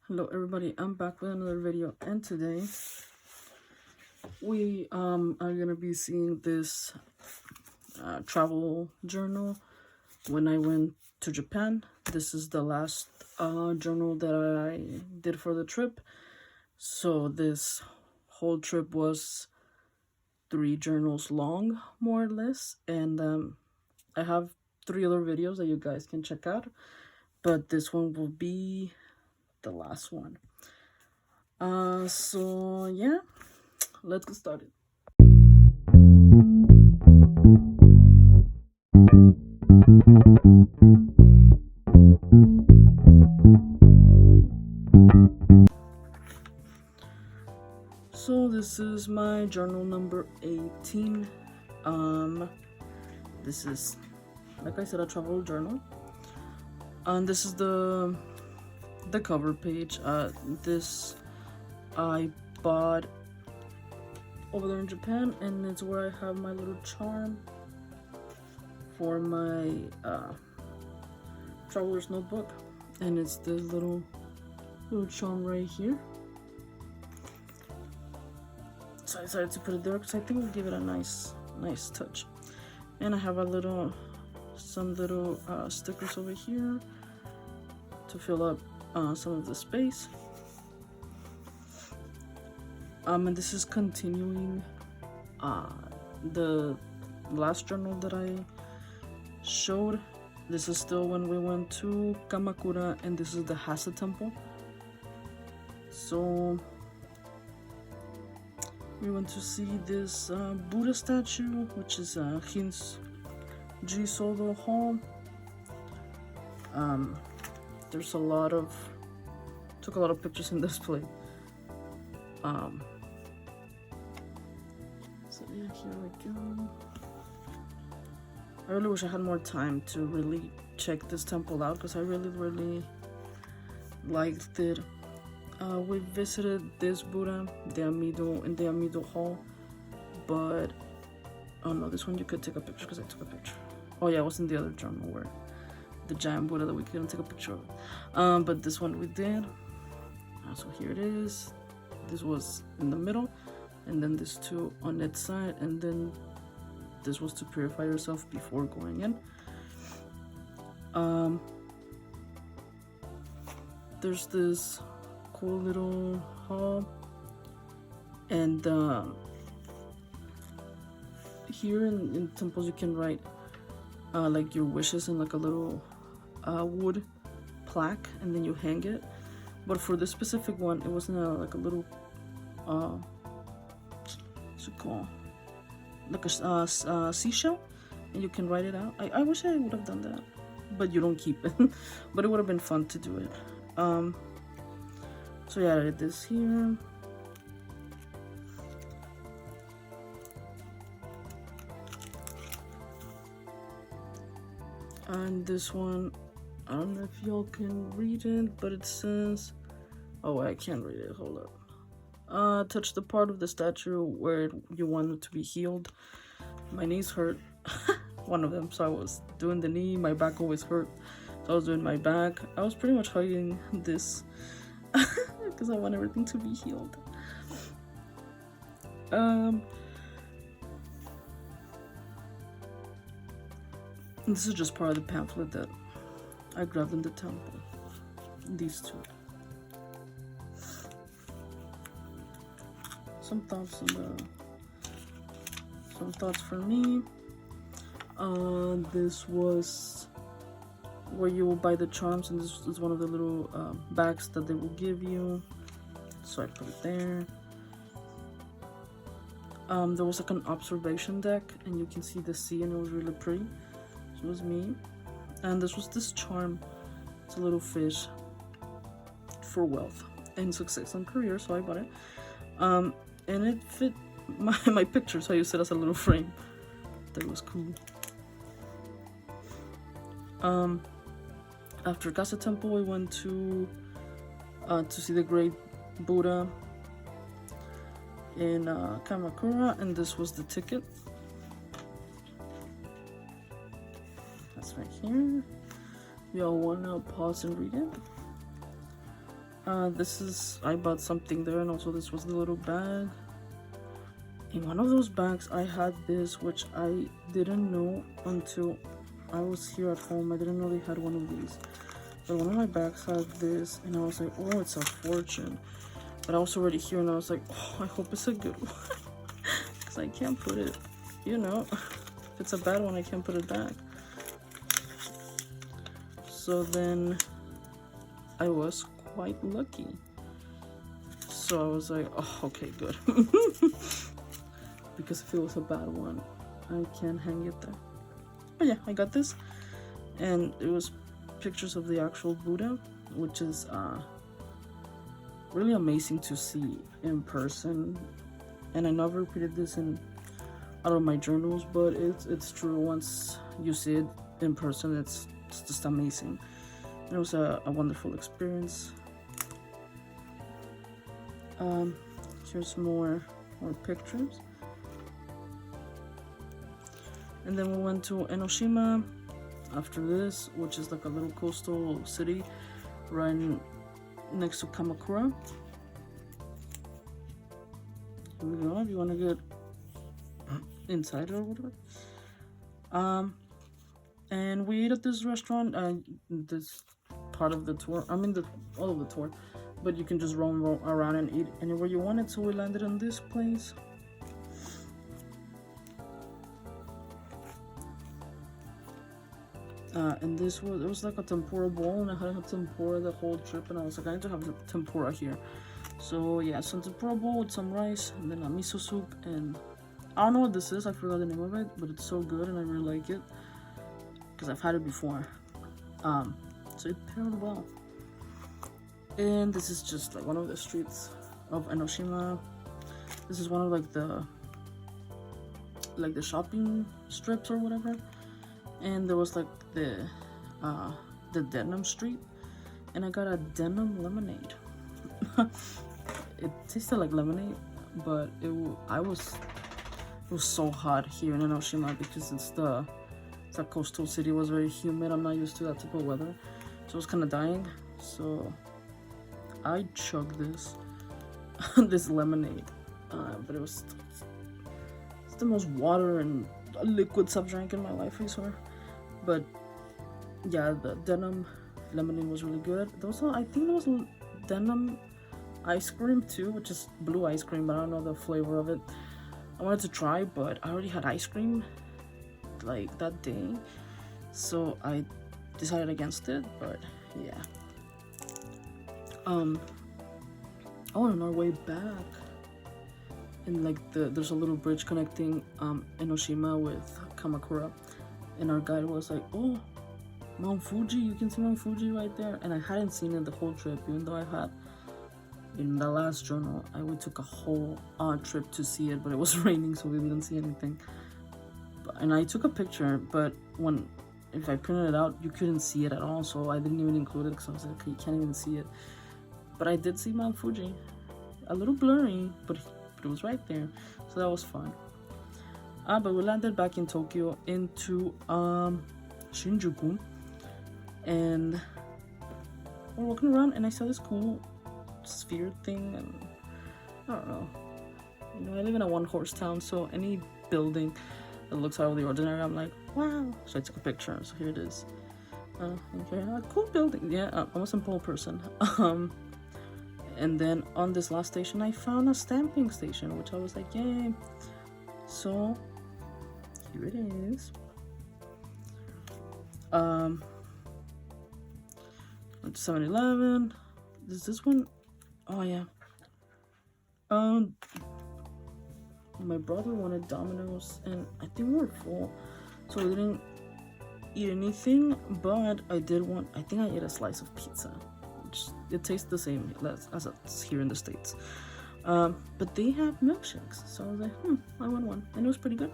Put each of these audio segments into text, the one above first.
Hello everybody, I'm back with another video, and today we are gonna be seeing this travel journal when I went to Japan. This is the last journal that I did for the trip. So this whole trip was 3 journals long, more or less, and I have 3 other videos that you guys can check out, but this one will be the last one. So yeah, let's get started. So this is my journal number 18. This is, like I said, a travel journal. And this is the cover page. This I bought over there in Japan, and it's where I have my little charm for my traveler's notebook, and it's this little charm right here. So I decided to put it there because I think it'll give it a nice touch. And I have some little stickers over here to fill up some of the space. And this is continuing the last journal that I showed. This is still when we went to Kamakura, and this is the Hasa temple. So we went to see this Buddha statue, which is Hin's-ji Sodo Hall. There's took a lot of pictures in this place. So yeah, here we go. I really wish I had more time to really check this temple out, because I really liked it. We visited this Buddha, the Amido Hall, but oh no, this one you could take a picture because I took a picture. Oh yeah, it was in the other journal where the giant Buddha that we couldn't take a picture of. But this one we did. So here it is. This was in the middle, and then this two on its side, and then this was to purify yourself before going in. There's this cool little hall, and here in temples you can write like your wishes in like a little wood plaque, and then you hang it. But for this specific one, it wasn't like a little what's it called, like a seashell, and you can write it out. I wish I would have done that, but you don't keep it. But it would have been fun to do it. So yeah, I did this here. And this one, I don't know if y'all can read it, but it says, oh, I can't read it, hold up. Touch the part of the statue where you want it to be healed. My knees hurt, one of them, so I was doing the knee. My back always hurt, so I was doing my back. I was pretty much hugging this because I want everything to be healed. This is just part of the pamphlet that I grabbed in the temple. These two. Some thoughts for me. This was where you will buy the charms, and this is one of the little bags that they will give you. So I put it there. There was like an observation deck, and you can see the sea, and it was really pretty. So it was me. And this was this charm. It's a little fish for wealth and success and career, so I bought it. And it fit my picture, so I used it as a little frame. That was cool. After Kasa Temple, we went to see the Great Buddha in Kamakura, and this was the ticket. That's right here. Y'all wanna pause and read it? This is, I bought something there, and also this was the little bag. In one of those bags I had this, which I didn't know until I was here at home. I didn't know they had one of these, but one of my bags had this, and I was like, oh, it's a fortune. But I was already here, and I was like, oh, I hope it's a good one. Because I can't put it, you know, if it's a bad one, I can't put it back. So then I was quite lucky. So I was like, oh, okay, good. Because if it was a bad one, I can't hang it there. But yeah, I got this, and it was pictures of the actual Buddha, which is really amazing to see in person. And I never repeated this in out of my journals, but it's true. Once you see it in person, it's just amazing. And it was a wonderful experience. Here's more pictures. And then we went to Enoshima after this, which is like a little coastal city right next to Kamakura. Here we go, if you want to get inside or whatever. And we ate at this restaurant, this part of the tour, I mean all of the tour, but you can just roam around and eat anywhere you wanted. So we landed in this place. And this was like a tempura bowl, and I hadn't had tempura the whole trip, and I was like, I need to have tempura here. So yeah, some tempura bowl with some rice, and then a miso soup, and I don't know what this is, I forgot the name of it, but it's so good and I really like it because I've had it before. So it paired well. And this is just like one of the streets of Enoshima. This is one of like the shopping strips or whatever. And there was like the denim street, and I got a denim lemonade. It tasted like lemonade, but it was so hot here in Enoshima because it's a coastal city. It was very humid. I'm not used to that type of weather, so I was kind of dying. So I chugged this lemonade, but it's the most water and liquids I've drank in my life, I swear. But yeah, the denim lemonade was really good. I think there was denim ice cream too, which is blue ice cream, but I don't know the flavor of it. I wanted to try, but I already had ice cream like that day, so I decided against it. But yeah. Oh, on our way back, and like there's a little bridge connecting Enoshima with Kamakura, and our guide was like, oh, Mount Fuji, you can see Mount Fuji right there. And I hadn't seen it the whole trip, even though I had in the last journal we took a whole trip to see it, but it was raining, so we didn't see anything. And I took a picture, but if I printed it out, you couldn't see it at all, so I didn't even include it because I was like, okay, you can't even see it. But I did see Mount Fuji, a little blurry, but it was right there, so that was fun. But we landed back in Tokyo into Shinjuku, and we're walking around, and I saw this cool sphere thing, and I don't know, I live in a one-horse town, so any building that looks out of the ordinary, I'm like, wow. So I took a picture, so here it is. Okay, a cool building. Yeah, I'm a simple person. And then on this last station, I found a stamping station, which I was like, yay. So here it is. 7-Eleven. Is this one? Oh yeah. My brother wanted Domino's, and I think we were full, so we didn't eat anything. But I think I ate a slice of pizza, which it tastes the same as it's here in the States. But they have milkshakes, so I was like, I want one, and it was pretty good.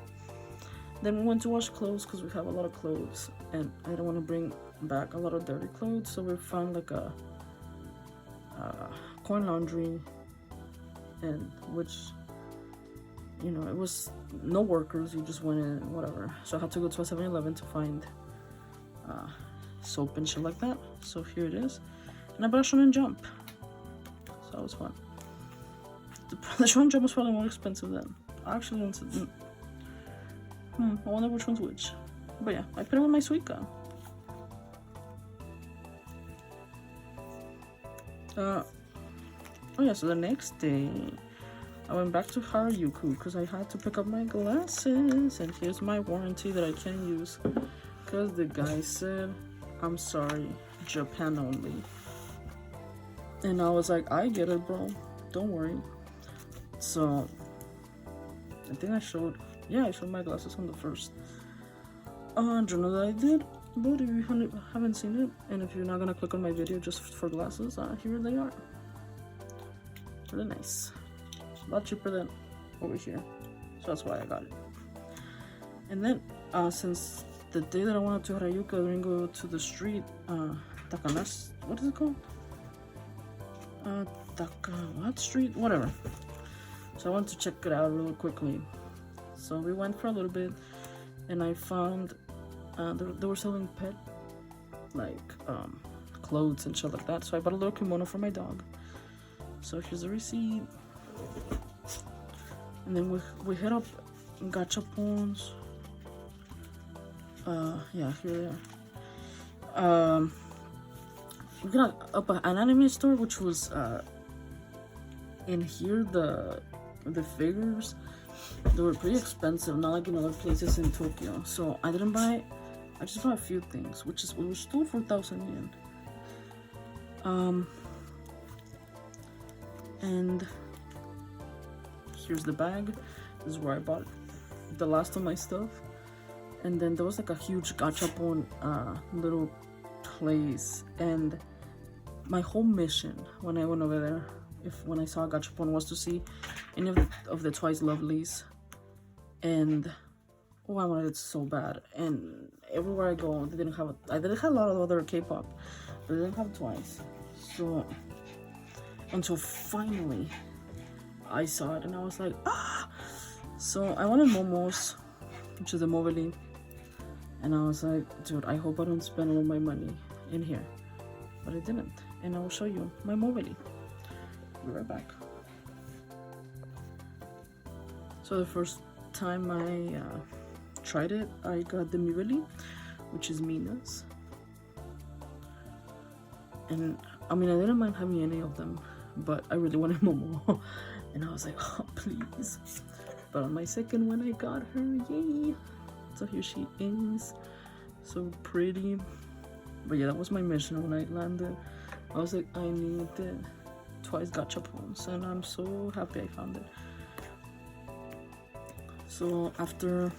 Then we went to wash clothes because we have a lot of clothes, and I don't want to bring back a lot of dirty clothes, so we found like a coin laundry, and which, it was no workers, you just went in and whatever. So I had to go to a 7-Eleven to find soap and shit like that. So here it is. And I bought a Shonen Jump. so that was fun. The showing jump was probably more expensive then. I actually don't. I wonder which one's which. But yeah, I put it with my Suica. Oh yeah, so the next day I went back to Harajuku because I had to pick up my glasses, and here's my warranty that I can't use because the guy said, I'm sorry, Japan only. And I was like, I get it, bro, don't worry. So I think I showed my glasses on the first journal that I did. But if you haven't seen it, and if you're not gonna click on my video just for glasses, here they are. Really nice. A lot cheaper than over here, so that's why I got it. And then since the day that I went to Harajuku, I didn't go to the street, Takanas, what is it called? What street? Whatever. So I wanted to check it out really quickly. So we went for a little bit, and I found they were selling pet, like clothes and shit like that. So I bought a little kimono for my dog. So here's the receipt. And then we hit up Gachapons. Yeah, here they are. We got up an anime store, which was in here. The figures, they were pretty expensive, not like in other places in Tokyo. So I didn't buy. I just bought a few things, which was still 4,000 yen. And here's the bag. This is where I bought the last of my stuff. And then there was like a huge gachapon little place, and my whole mission when I went over there, when I saw a gachapon, was to see any of the Twice lovelies. And I wanted it so bad, and everywhere I go, they didn't have it. I didn't have a lot of other K-pop, but they didn't have Twice. So until finally I saw it, and I was like, ah! So I wanted Momos, which is a Mobili, and I was like, dude, I hope I don't spend all my money in here, but I didn't. And I will show you my Mobili. Be right back. So the first time I tried it, I got the Mibili, which is Mina's, and I mean, I didn't mind having any of them, but I really wanted Momo. And I was like, oh, please. But on my second one, I got her. Yay! So here she is. So pretty. But yeah, that was my mission when I landed. I was like, I need the Twice gachapons, and I'm so happy I found it. So after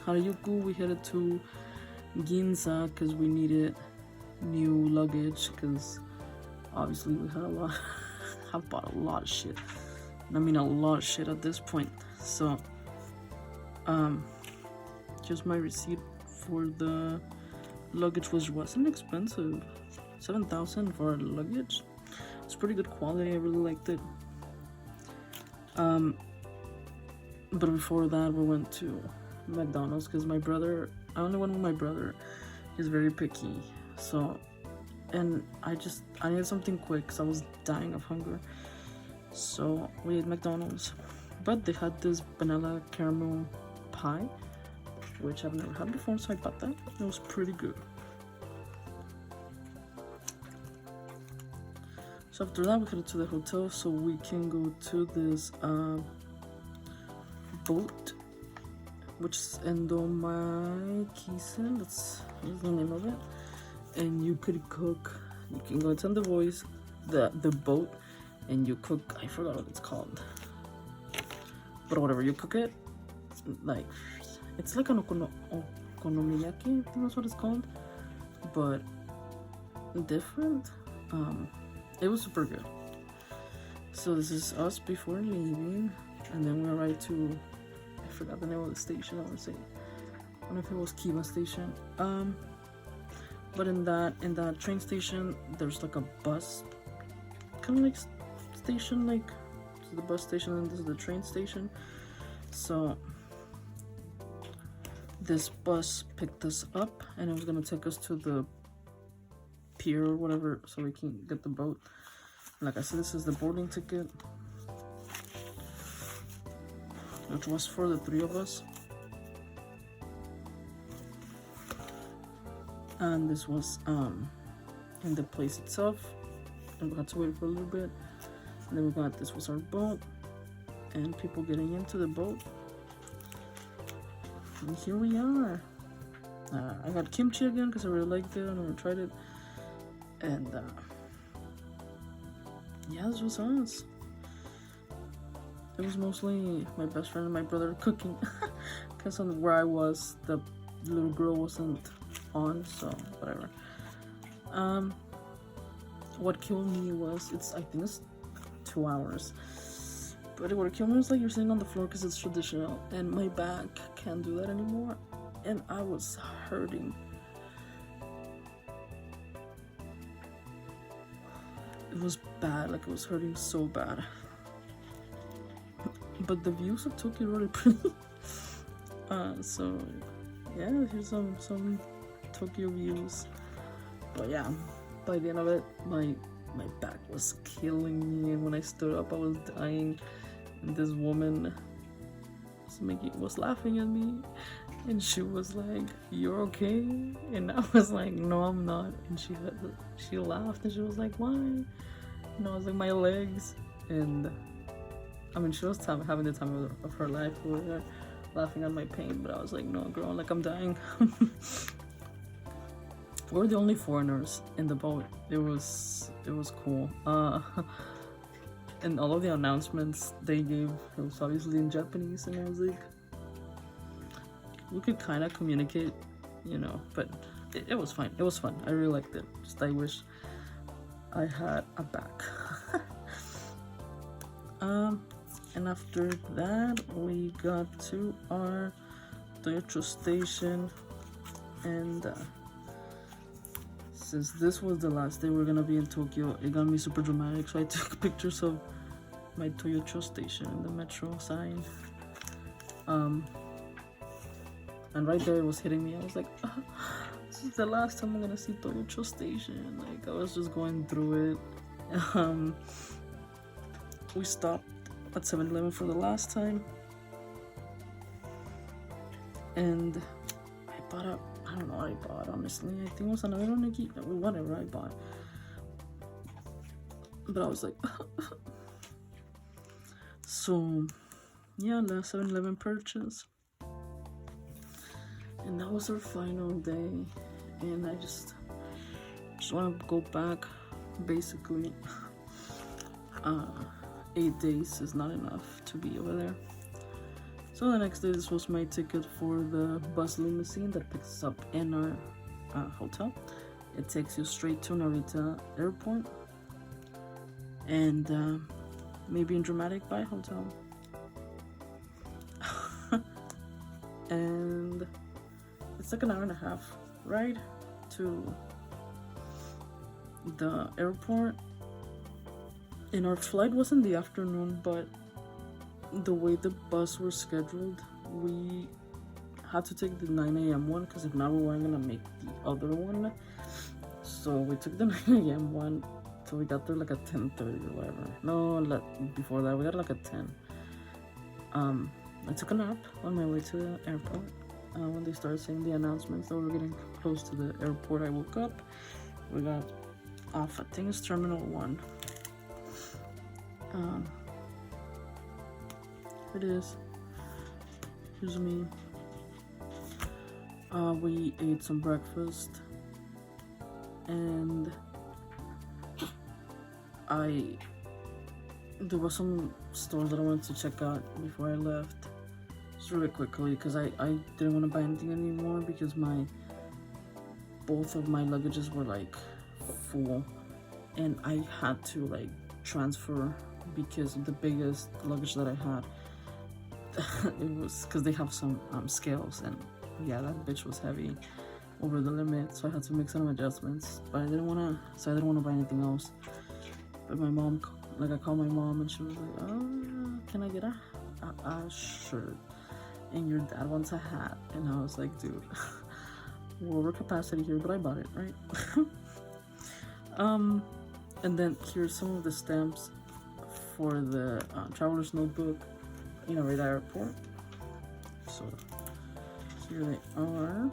Harajuku, we headed to Ginza because we needed new luggage, because obviously we had a lot. I've bought a lot of shit. I mean, a lot of shit at this point. So just my receipt for the luggage, which wasn't expensive. 7,000 for luggage. It's pretty good quality. I really liked it. But before that, we went to McDonald's because my brother, I only went with my brother. He's very picky. So, and I needed something quick because I was dying of hunger. So we ate McDonald's. But they had this vanilla caramel pie, which I've never had before, so I bought that. It was pretty good. So after that, we headed to the hotel so we can go to this boat, which is Endomakisen, that's the name of it. And you could cook, you can go, it's on the voice, the boat, and you cook, I forgot what it's called, but whatever, you cook it, like, it's like an okonomiyaki, I think that's what it's called, but different. It was super good. So this is us before leaving, and then we arrived to, I forgot the name of the station, I want to say, I don't know if it was Kiba Station. But in that train station, there's like a bus, kind of like station, like this is the bus station and this is the train station. So this bus picked us up, and it was gonna take us to the pier or whatever, so we can get the boat. Like I said, this is the boarding ticket, which was for the 3 of us. And this was in the place itself, and we had to wait for a little bit. And then we got, this was our boat, and people getting into the boat. And here we are. I got kimchi again because I really liked it. I never tried it. And yeah, this was us. It was mostly my best friend and my brother cooking, because on where I was, the little girl wasn't on, so whatever. What killed me was, I think it's 2 hours, but what killed me was like you're sitting on the floor because it's traditional, and my back can't do that anymore, and I was hurting. It was bad, like it was hurting so bad. But the views of Tokyo are really pretty. So yeah, here's some Tokyo views. But yeah, by the end of it, my back was killing me, and when I stood up I was dying, and this woman was laughing at me, and she was like, "You're okay?" And I was like, "No, I'm not." And she laughed, and she was like, "Why?" And I was like, "My legs." And I mean, she was having the time of her life. We were laughing at my pain, but I was like, "No, girl, like I'm dying." We're the only foreigners in the boat. It was cool. And all of the announcements they gave, it was obviously in Japanese, and I was like, we could kind of communicate, you know, but it was fine. It was fun. I really liked it. Just I wish I had a back. And after that, we got to our Toyota station, and since this was the last day we're gonna be in Tokyo, it got me super dramatic, so I took pictures of my Toyota station and the metro sign. And right there it was hitting me. I was like, this is the last time I'm gonna see Toyota station. Like, I was just going through it. We stopped at 7-Eleven for the last time, and I bought up, I don't know what I bought, honestly. I think it was another Nike, whatever I bought. But I was like, so yeah, last 7-Eleven purchase. And that was our final day. And I just want to go back, basically. 8 days is not enough to be over there. So the next day, this was my ticket for the bus limousine that picks us up in our hotel. It takes you straight to Narita Airport, and maybe in Dramatic Bay Hotel. And it's like an hour and a half ride to the airport. And our flight was in the afternoon, but the way the bus was scheduled, we had to take the 9 a.m. one, because if not, we weren't gonna make the other one. So we took the 9 a.m. one, so we got there like at 10:30 or whatever. No, before that, we got like at 10. I took a nap on my way to the airport. When they started saying the announcements that we were getting close to the airport, I woke up. We got off, I think it's Terminal 1. Here it is. Here's me. We ate some breakfast, and there were some stores that I wanted to check out before I left, just really quickly, because I didn't want to buy anything anymore, because both of my luggages were like full, and I had to like transfer, because the biggest luggage that I had, it was because they have some scales, and yeah, that bitch was heavy, over the limit, so I had to make some adjustments. But I didn't want to buy anything else. But my mom, like, I called my mom, and she was like, "Oh, can I get a shirt? And your dad wants a hat." And I was like, "Dude, we're over capacity here," but I bought it, right? And then here's some of the stamps for the traveler's notebook, right at the airport. So here they are.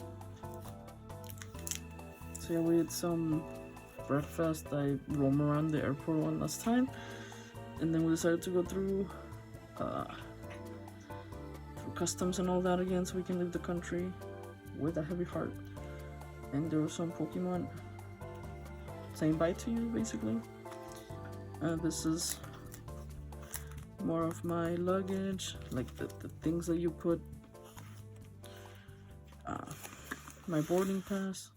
So yeah, we had some breakfast. I roamed around the airport one last time, and then we decided to go through customs and all that again, so we can leave the country with a heavy heart. And there was some Pokemon saying bye to you, basically. This is more of my luggage, like the things that you put. My boarding pass.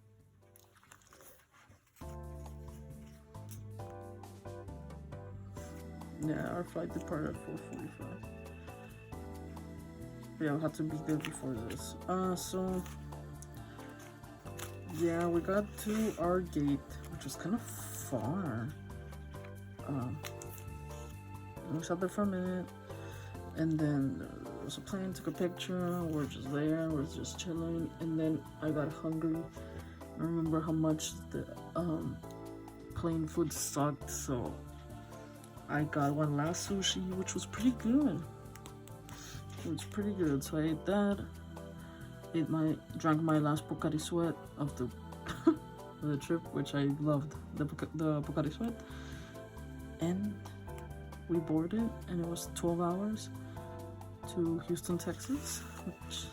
Yeah, our flight departed at 4:45. Yeah, I'll have to be there before this. So yeah, we got to our gate, which was kind of far. We sat there for a minute, and then there was a plane, took a picture. We're just there, we're just chilling, and then I got hungry. I remember how much the plane food sucked, so I got one last sushi, which was pretty good. It was pretty good, so I ate that. Drank my last Pocari Sweat of the the trip, which I loved, the Pocari Sweat. And we boarded, and it was 12 hours to Houston, Texas, which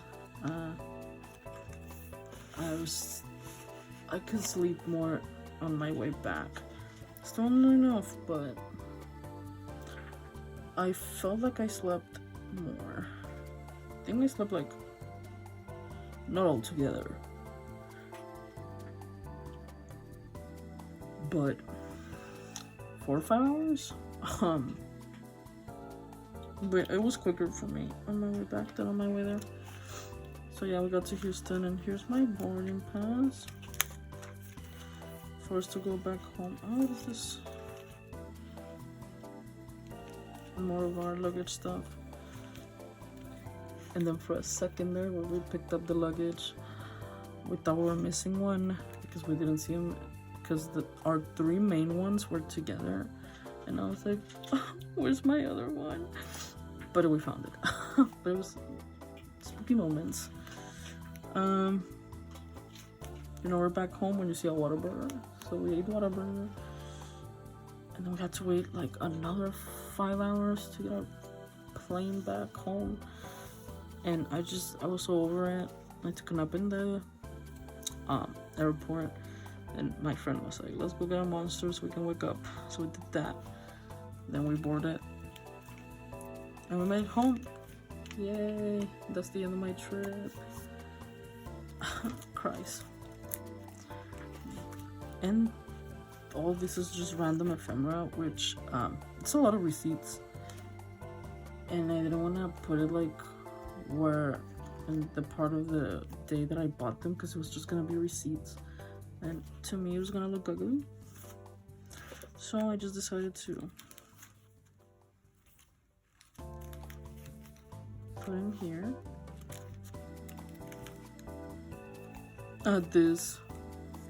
I could sleep more on my way back. Still not enough, but I felt like I slept more. I think I slept like, not all together, but 4 or 5 hours. But it was quicker for me on my way back than on my way there. So yeah, we got to Houston, and here's my boarding pass for us to go back home. Oh, what is this? More of our luggage stuff. And then for a second there, where we picked up the luggage, we thought we were missing one because we didn't see them, because our 3 main ones were together, and I was like, oh, where's my other one? But we found it. But it was spooky moments. We're back home when you see a Whataburger, so we ate Whataburger, and then we had to wait like another 5 hours to get our plane back home. And I was so over it. I took a nap in the airport, and my friend was like, let's go get a Monster so we can wake up. So we did that. Then we boarded, and we made it home. Yay! That's the end of my trip. Christ. And all this is just random ephemera, which it's a lot of receipts, and I didn't want to put it like where in the part of the day that I bought them, because it was just gonna be receipts, and to me it was gonna look ugly. So I just decided to put in here.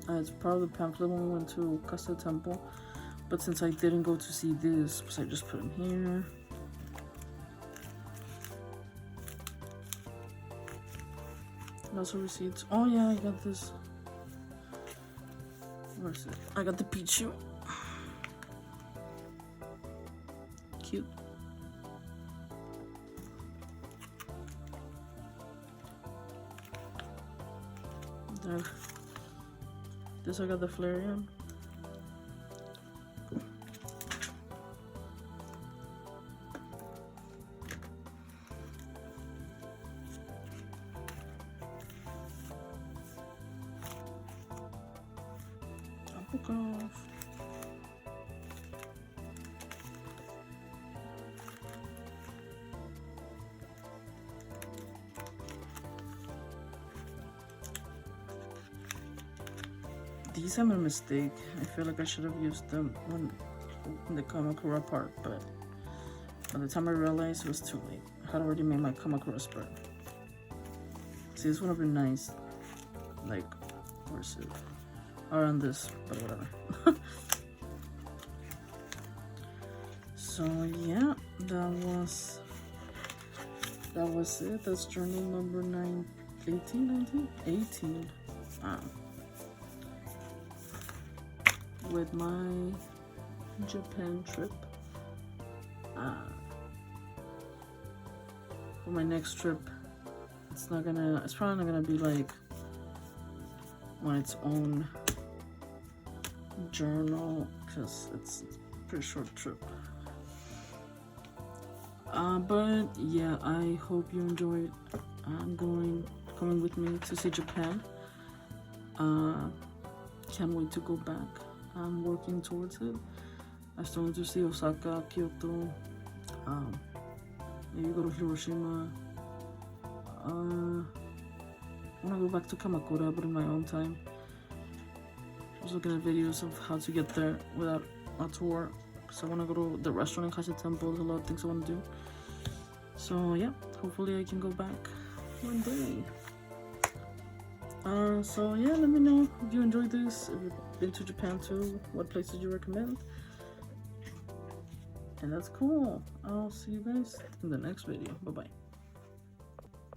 It's part of the pamphlet when we went to Casa Temple, but since I didn't go to see this, so I just put in here. Also receipts. Oh yeah, I got this. Where's it? I got the Pichu. Cute. There. This I got the Flareon. Off. These are my mistake. I feel like I should have used them when in the Kamakura part, but by the time I realized, it was too late. I had already made my Kamakura spread. See, this would have been nice. Like, where's it? Around this, but whatever. So yeah, that was it. That's journal number 18 with my Japan trip. For my next trip, it's probably not gonna be like on its own journal because it's a pretty short trip. But yeah, I hope you enjoyed coming with me to see Japan. Can't wait to go back. I'm working towards it. I still want to see Osaka, Kyoto, maybe go to Hiroshima. I want to go back to Kamakura, but in my own time. I was looking at videos of how to get there without a tour. So I want to go to the restaurant in Kasha Temple. There's a lot of things I want to do. So yeah, hopefully I can go back one day. So yeah, let me know if you enjoyed this, if you've been to Japan too, what places you recommend. And that's cool. I'll see you guys in the next video. Bye bye.